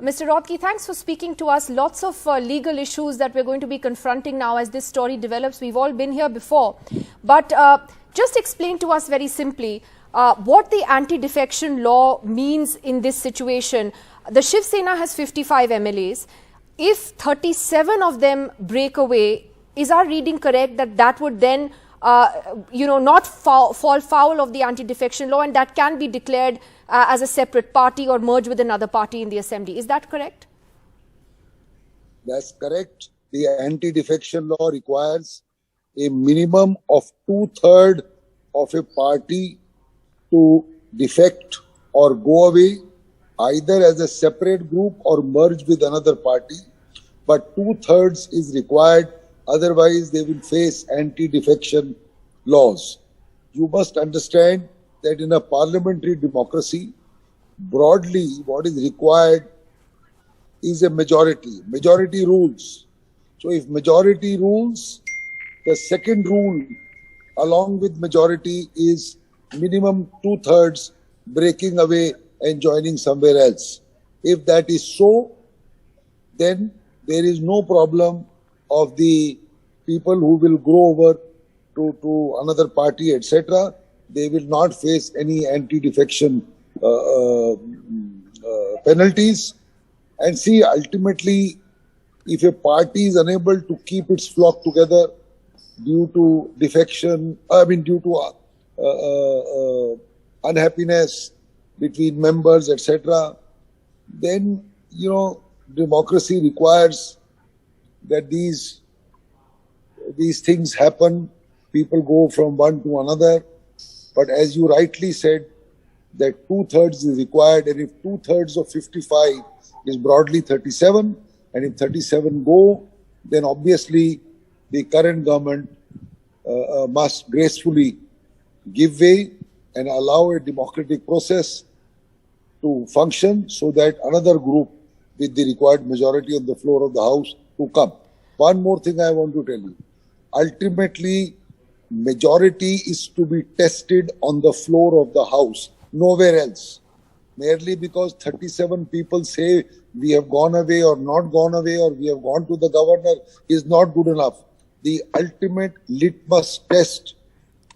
Mr. Rothke, thanks for speaking to us. Lots of legal issues that we're going to be confronting now as this story develops. We've all been here before. But just explain to us very simply what the anti-defection law means in this situation. The Shiv Sena has 55 MLAs. If 37 of them break away, is our reading correct that that would then not fall foul of the anti-defection law, and that can be declared as a separate party or merge with another party in the assembly? Is that correct? That's correct. The anti-defection law requires a minimum of 2/3 of a party to defect or go away, either as a separate group or merge with another party. But 2/3 is required. Otherwise, they will face anti-defection laws. You must understand that in a parliamentary democracy, broadly, what is required is a majority. Majority rules. So if majority rules, the second rule along with majority is minimum 2/3 breaking away and joining somewhere else. If that is so, then there is no problem of the people who will go over to another party, etc. They will not face any anti-defection penalties. And see, ultimately, if a party is unable to keep its flock together due to defection, due to unhappiness between members, etc., then, democracy requires that these things happen. People go from one to another. But as you rightly said, that 2/3 is required, and if 2/3 of 55 is broadly 37, and if 37 go, then obviously the current government must gracefully give way and allow a democratic process to function so that another group with the required majority on the floor of the House to come. One more thing I want to tell you. Ultimately, majority is to be tested on the floor of the House, nowhere else. Merely because 37 people say we have gone away or not gone away or we have gone to the governor is not good enough. The ultimate litmus test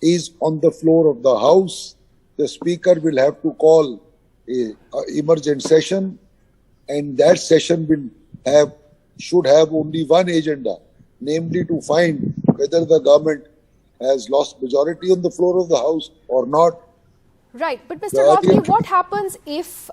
is on the floor of the House. The Speaker will have to call an emergent session, and that session should have only one agenda, namely to find whether the government has lost majority on the floor of the House or not. Right, but Mr. Rothke, what happens if,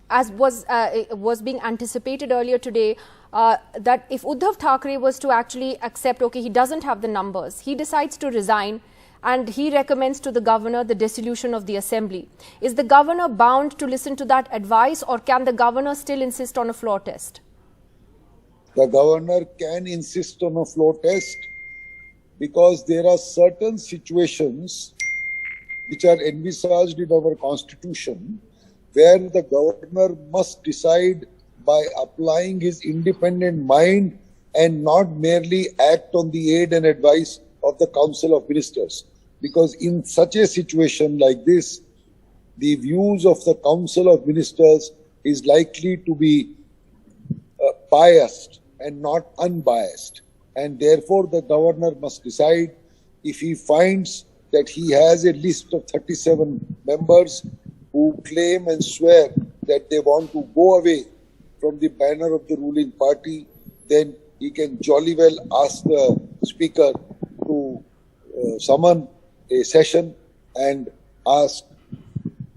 as was being anticipated earlier today, that if Uddhav Thackeray was to actually accept, okay, he doesn't have the numbers, he decides to resign, and he recommends to the governor the dissolution of the assembly. Is the governor bound to listen to that advice, or can the governor still insist on a floor test? The governor can insist on a floor test because there are certain situations which are envisaged in our constitution where the governor must decide by applying his independent mind and not merely act on the aid and advice of the Council of Ministers. Because in such a situation like this, the views of the Council of Ministers is likely to be biased and not unbiased. And therefore, the governor must decide if he finds that he has a list of 37 members who claim and swear that they want to go away from the banner of the ruling party, then he can jolly well ask the Speaker to summon a session and ask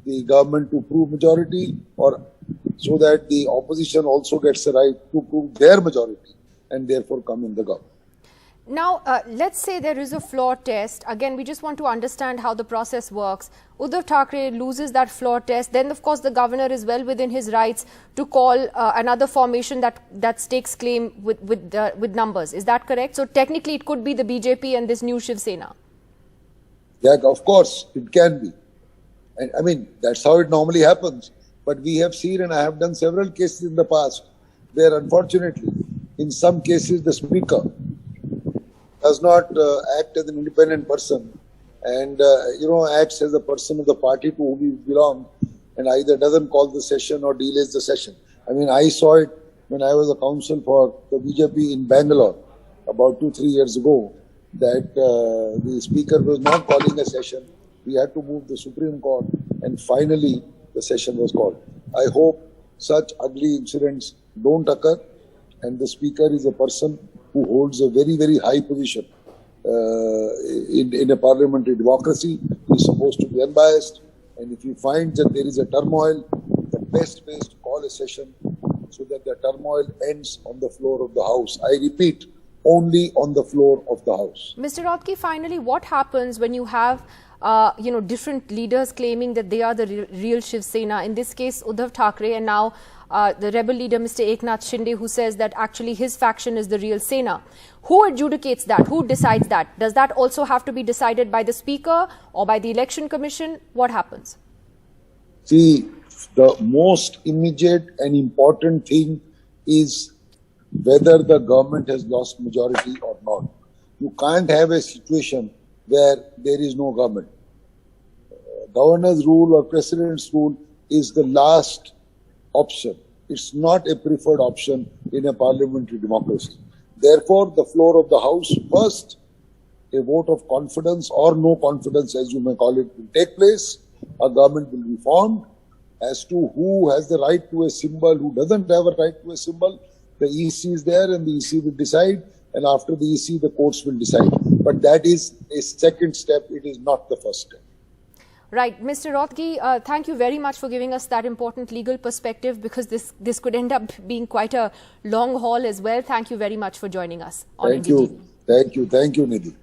the government to prove majority, or so that the opposition also gets the right to prove their majority and therefore come in the government. Now, let's say there is a floor test. Again, we just want to understand how the process works. Uddhav Thackeray loses that floor test. Then, of course, the governor is well within his rights to call another formation that stakes claim with numbers. Is that correct? So, technically, it could be the BJP and this new Shiv Sena. Yeah, of course, it can be. And I mean, that's how it normally happens. But we have seen, and I have done several cases in the past, where unfortunately, in some cases, the Speaker does not act as an independent person and, acts as a person of the party to whom he belongs, and either doesn't call the session or delays the session. I mean, I saw it when I was a counsel for the BJP in Bangalore about 2-3 years ago, that the speaker was not calling a session. We had to move the Supreme Court, and finally the session was called. I hope such ugly incidents don't occur, and the speaker is a person who holds a very, very high position in a parliamentary democracy. He is supposed to be unbiased, and if he finds that there is a turmoil, the best way is to call a session so that the turmoil ends on the floor of the House. I repeat, only on the floor of the House. Mr. Rothke, finally, what happens when you have different leaders claiming that they are the real Shiv Sena? In this case, Uddhav Thackeray, and now the rebel leader, Mr. Eknath Shinde, who says that actually his faction is the real Sena. Who adjudicates that? Who decides that? Does that also have to be decided by the Speaker or by the Election Commission? What happens? See, the most immediate and important thing is whether the government has lost majority or not. You can't have a situation where there is no government. Governor's rule or president's rule is the last option. It's not a preferred option in a parliamentary democracy. Therefore, the floor of the House, first, a vote of confidence or no confidence, as you may call it, will take place. A government will be formed. As to who has the right to a symbol, who doesn't have a right to a symbol, the EC is there and the EC will decide, and after the EC, the courts will decide. But that is a second step, it is not the first step. Right. Mr. Rothke, thank you very much for giving us that important legal perspective, because this could end up being quite a long haul as well. Thank you very much for joining us on NDTV. Thank you, Nidhi.